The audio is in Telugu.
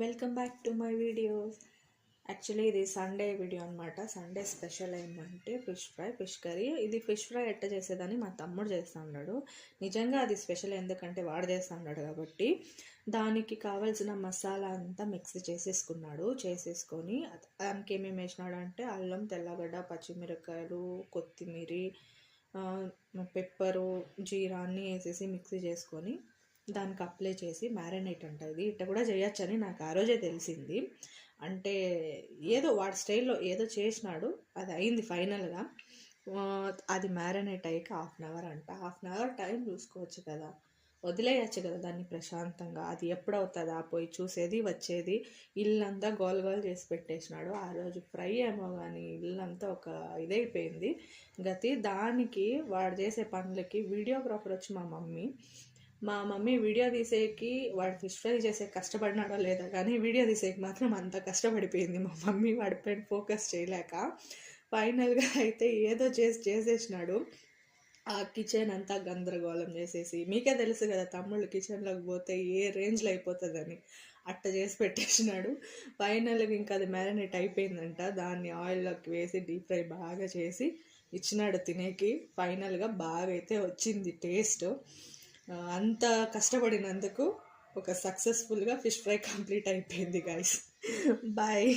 Welcome back to my videos. Actually ఇది సండే వీడియో అనమాట. సండే స్పెషల్ ఏమంటే ఫిష్ కర్రీ. ఇది ఫిష్ ఫ్రై ఎట్ట చేసేదని మా తమ్ముడు చేస్తూ ఉన్నాడు. నిజంగా అది స్పెషల్ ఎందుకంటే వాడు చేస్తూ ఉన్నాడు కాబట్టి. దానికి కావాల్సిన మసాలా అంతా మిక్సీ చేసేసుకొని దానికి ఏమేమి వేసినాడు అంటే అల్లం, తెల్లగడ్డ, పచ్చిమిరపకాయలు, కొత్తిమీర, పెప్పరు, జీరా అన్నీ వేసేసి మిక్సీ చేసుకొని దానికి అప్లై చేసి మ్యారినేట్ ఉంటుంది. ఇట్ట కూడా చేయొచ్చని నాకు ఆ రోజే తెలిసింది. అంటే ఏదో వాడి స్టైల్లో ఏదో చేసినాడు, అది అయింది ఫైనల్గా. అది మ్యారినేట్ అయ్యాక 1/2 అవర్ అంట. 1/2 అవర్ టైం చూసుకోవచ్చు కదా, వదిలేయచ్చు కదా దాన్ని ప్రశాంతంగా. అది ఎప్పుడవుతుందా పోయి చూసేది వచ్చేది. ఇల్లంతా గోల్ చేసి పెట్టేసినాడు. ఆ రోజు ఫ్రై ఏమో కానీ ఇల్లంతా ఒక ఇదైపోయింది గతి. దానికి వాడు చేసే పనులకి వీడియోగ్రాఫర్ వచ్చి మా మమ్మీ వీడియో తీసేకి వాడు ఫిష్ ఫ్రై చేసే కష్టపడినాడో లేదా కానీ వీడియో తీసేకి మాత్రం అంత కష్టపడిపోయింది మా మమ్మీ వాడిపైన ఫోకస్ చేయలేక. ఫైనల్గా అయితే ఏదో చేసేసినాడు. ఆ కిచెన్ అంతా గందరగోళం చేసేసి, మీకే తెలుసు కదా తమ్ముళ్ళు కిచెన్లోకి పోతే ఏ రేంజ్లో అయిపోతుందని, అట్ట చేసి పెట్టేసినాడు. ఫైనల్గా ఇంకా అది మ్యారినేట్ అయిపోయిందంట. దాన్ని ఆయిల్లోకి వేసి డీప్ ఫ్రై బాగా చేసి ఇచ్చినాడు తినేకి. ఫైనల్గా బాగా అయితే వచ్చింది టేస్ట్. అంత కష్టపడినందుకు ఒక సక్సెస్ఫుల్గా ఫిష్ ఫ్రై కంప్లీట్ అయిపోయింది గైస్. బాయ్.